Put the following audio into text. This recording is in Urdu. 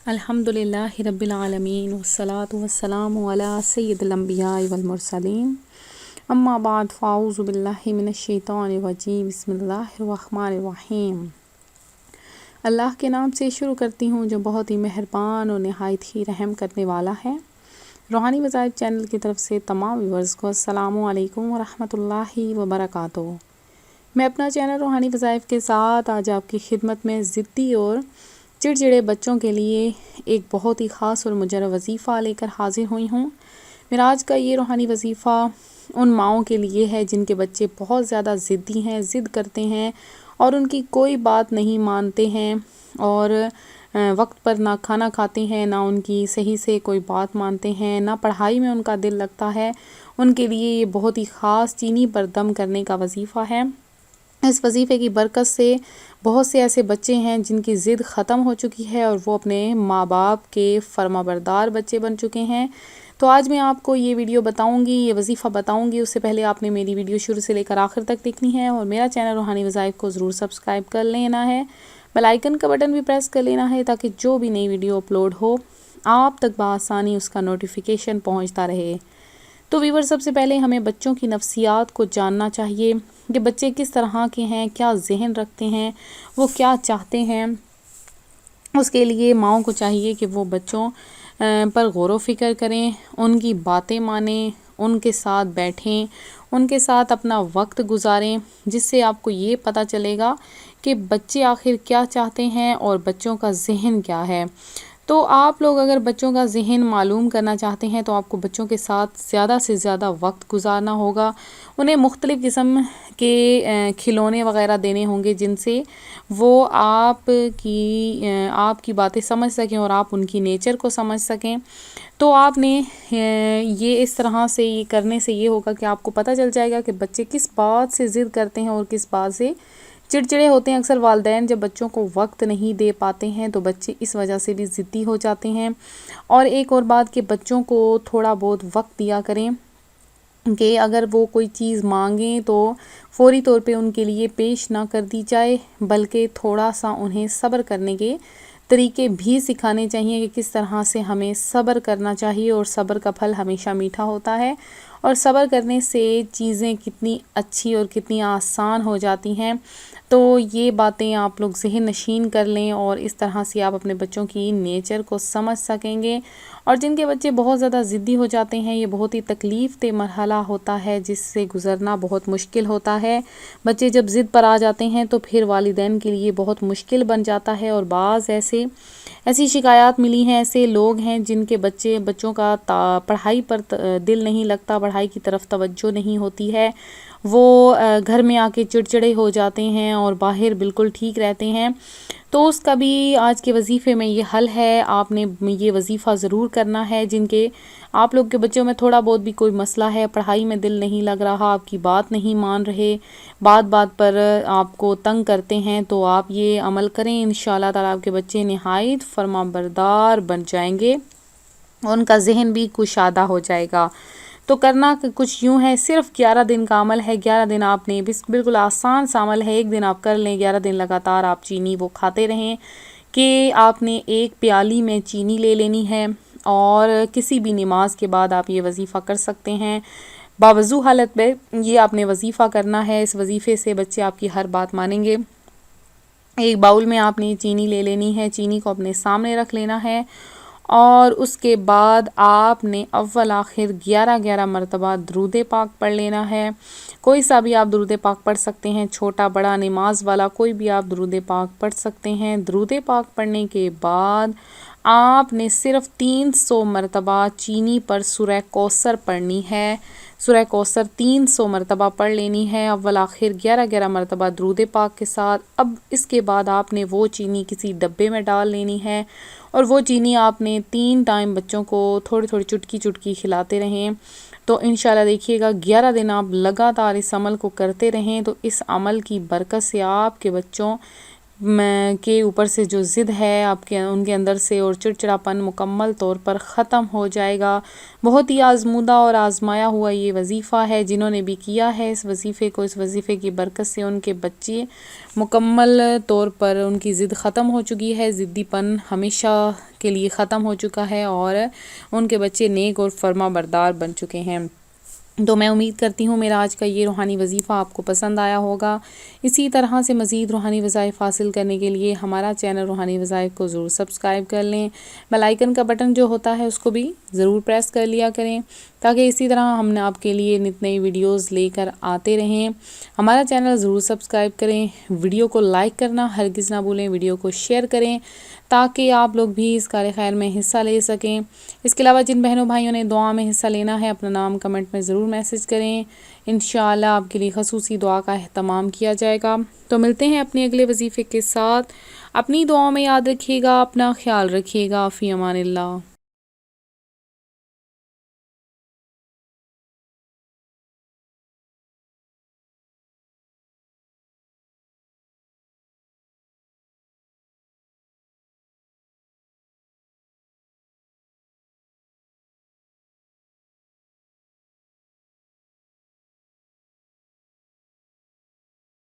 الحمدللہ رب العالمین والصلاة والسلام علی سید الانبیاء والمرسلین اما بعد فاعوذ باللہ من الشیطان الرجیم بسم اللہ الرحمن الرحیم۔ اللہ کے نام سے شروع کرتی ہوں جو بہت ہی مہربان اور نہایت ہی رحم کرنے والا ہے۔ روحانی وظائف چینل کی طرف سے تمام ویورز کو السلام علیکم ورحمۃ اللہ وبرکاتہ۔ میں اپنا چینل روحانی وظائف کے ساتھ آج آپ کی خدمت میں ضدی اور چڑچڑے بچوں کے لیے ایک بہت ہی خاص اور مجرب وظیفہ لے کر حاضر ہوئی ہوں۔ میرا آج کا یہ روحانی وظیفہ ان ماؤں کے لیے ہے جن کے بچے بہت زیادہ ضدی ہیں، ضد کرتے ہیں اور ان کی کوئی بات نہیں مانتے ہیں اور وقت پر نہ کھانا کھاتے ہیں، نہ ان کی صحیح سے کوئی بات مانتے ہیں، نہ پڑھائی میں ان کا دل لگتا ہے۔ ان کے لیے یہ بہت ہی خاص چینی پر دم کرنے کا وظیفہ ہے۔ اس وظیفے کی برکت سے بہت سے ایسے بچے ہیں جن کی ضد ختم ہو چکی ہے اور وہ اپنے ماں باپ کے فرما بردار بچے بن چکے ہیں۔ تو آج میں آپ کو یہ ویڈیو بتاؤں گی، یہ وظیفہ بتاؤں گی، اس سے پہلے آپ نے میری ویڈیو شروع سے لے کر آخر تک دیکھنی ہے اور میرا چینل روحانی وظائف کو ضرور سبسکرائب کر لینا ہے، بیل آئیکن کا بٹن بھی پریس کر لینا ہے تاکہ جو بھی نئی ویڈیو اپلوڈ ہو آپ تک بآسانی اس کا نوٹیفیکیشن پہنچتا رہے۔ تو ویور، سب سے پہلے ہمیں بچوں کی نفسیات کو جاننا چاہیے کہ بچے کس طرح کے ہیں، کیا ذہن رکھتے ہیں، وہ کیا چاہتے ہیں۔ اس کے لیے ماؤں کو چاہیے کہ وہ بچوں پر غور و فکر کریں، ان کی باتیں مانیں، ان کے ساتھ بیٹھیں، ان کے ساتھ اپنا وقت گزاریں، جس سے آپ کو یہ پتہ چلے گا کہ بچے آخر کیا چاہتے ہیں اور بچوں کا ذہن کیا ہے۔ تو آپ لوگ اگر بچوں کا ذہن معلوم کرنا چاہتے ہیں تو آپ کو بچوں کے ساتھ زیادہ سے زیادہ وقت گزارنا ہوگا، انہیں مختلف قسم کے کھلونے وغیرہ دینے ہوں گے جن سے وہ آپ کی باتیں سمجھ سکیں اور آپ ان کی نیچر کو سمجھ سکیں۔ تو آپ نے یہ اس طرح سے یہ کرنے سے یہ ہوگا کہ آپ کو پتہ چل جائے گا کہ بچے کس بات سے ضد کرتے ہیں اور کس بات سے چڑچڑے ہوتے ہیں۔ اکثر والدین جب بچوں کو وقت نہیں دے پاتے ہیں تو بچے اس وجہ سے بھی ضدی ہو جاتے ہیں۔ اور ایک اور بات کہ بچوں کو تھوڑا بہت وقت دیا کریں کہ اگر وہ کوئی چیز مانگیں تو فوری طور پہ ان کے لیے پیش نہ کر دی جائے، بلکہ تھوڑا سا انہیں صبر کرنے کے طریقے بھی سکھانے چاہیے کہ کس طرح سے ہمیں صبر کرنا چاہیے اور صبر کا پھل ہمیشہ میٹھا ہوتا ہے اور صبر کرنے سے چیزیں کتنی اچھی اور کتنی آسان ہو جاتی ہیں۔ تو یہ باتیں آپ لوگ ذہن نشین کر لیں اور اس طرح سے آپ اپنے بچوں کی نیچر کو سمجھ سکیں گے۔ اور جن کے بچے بہت زیادہ ضدی ہو جاتے ہیں، یہ بہت ہی تکلیف دہ مرحلہ ہوتا ہے جس سے گزرنا بہت مشکل ہوتا ہے۔ بچے جب ضد پر آ جاتے ہیں تو پھر والدین کے لیے بہت مشکل بن جاتا ہے اور بعض ایسی شکایات ملی ہیں، ایسے لوگ ہیں جن کے بچوں کا پڑھائی پر دل نہیں لگتا، پڑھائی کی طرف توجہ نہیں ہوتی ہے، وہ گھر میں آ کے چڑچڑے ہو جاتے ہیں اور باہر بالکل ٹھیک رہتے ہیں۔ تو اس کا بھی آج کے وظیفے میں یہ حل ہے، آپ نے یہ وظیفہ ضرور کرنا ہے۔ جن کے آپ لوگ کے بچوں میں تھوڑا بہت بھی کوئی مسئلہ ہے، پڑھائی میں دل نہیں لگ رہا، آپ کی بات نہیں مان رہے، بات بات پر آپ کو تنگ کرتے ہیں، تو آپ یہ عمل کریں، انشاءاللہ تعالیٰ آپ کے بچے نہایت فرما بردار بن جائیں گے، ان کا ذہن بھی کشادہ ہو جائے گا۔ تو کرنا کچھ یوں ہے، صرف 11 دن کا عمل ہے۔ 11 دن آپ نے بالکل آسان سا عمل ہے، ایک دن آپ کر لیں، 11 دن لگاتار آپ چینی وہ کھاتے رہیں کہ آپ نے ایک پیالی میں چینی لے لینی ہے اور کسی بھی نماز کے بعد آپ یہ وظیفہ کر سکتے ہیں۔ باوضو حالت میں یہ آپ نے وظیفہ کرنا ہے، اس وظیفے سے بچے آپ کی ہر بات مانیں گے۔ ایک باؤل میں آپ نے چینی لے لینی ہے، چینی کو اپنے سامنے رکھ لینا ہے اور اس کے بعد آپ نے اول آخر 11 مرتبہ درود پاک پڑھ لینا ہے۔ کوئی سا بھی آپ درود پاک پڑھ سکتے ہیں، چھوٹا بڑا نماز والا کوئی بھی آپ درود پاک پڑھ سکتے ہیں۔ درود پاک پڑھنے کے بعد آپ نے صرف 300 مرتبہ چینی پر سورہ کوثر پڑھنی ہے، سورہ کوثر 300 مرتبہ پڑھ لینی ہے، اول آخر 11 مرتبہ درود پاک کے ساتھ۔ اب اس کے بعد آپ نے وہ چینی کسی ڈبے میں ڈال لینی ہے اور وہ چینی آپ نے 3 ٹائم بچوں کو تھوڑی تھوڑی چٹکی چٹکی کھلاتے رہیں۔ تو انشاءاللہ دیکھیے گا 11 دن آپ لگاتار اس عمل کو کرتے رہیں تو اس عمل کی برکت سے آپ کے بچوں کے اوپر سے جو ضد ہے آپ کے ان کے اندر سے اور چڑچڑاپن مکمل طور پر ختم ہو جائے گا۔ بہت ہی آزمودہ اور آزمایا ہوا یہ وظیفہ ہے، جنہوں نے بھی کیا ہے اس وظیفے کو، اس وظیفے کی برکت سے ان کے بچے مکمل طور پر ان کی ضد ختم ہو چکی ہے، ضدی پن ہمیشہ کے لیے ختم ہو چکا ہے اور ان کے بچے نیک اور فرما بردار بن چکے ہیں۔ تو میں امید کرتی ہوں میرا آج کا یہ روحانی وظیفہ آپ کو پسند آیا ہوگا۔ اسی طرح سے مزید روحانی وظائف حاصل کرنے کے لیے ہمارا چینل روحانی وظائف کو ضرور سبسکرائب کر لیں، بیل آئیکن کا بٹن جو ہوتا ہے اس کو بھی ضرور پریس کر لیا کریں، تاکہ اسی طرح ہم نے آپ کے لیے نت نئی ویڈیوز لے کر آتے رہیں۔ ہمارا چینل ضرور سبسکرائب کریں، ویڈیو کو لائک کرنا ہرگز نہ بھولیں، ویڈیو کو شیئر کریں تاکہ آپ لوگ بھی اس کار خیر میں حصہ لے سکیں۔ اس کے علاوہ جن بہنوں بھائیوں نے دعا میں حصہ لینا ہے اپنا نام کمنٹ میں ضرور میسج کریں، انشاءاللہ آپ کے لیے خصوصی دعا کا اہتمام کیا جائے گا۔ تو ملتے ہیں اپنے اگلے وظیفے کے ساتھ، اپنی دعاؤں میں یاد رکھیے گا، اپنا خیال رکھیے گا، فی امان اللہ۔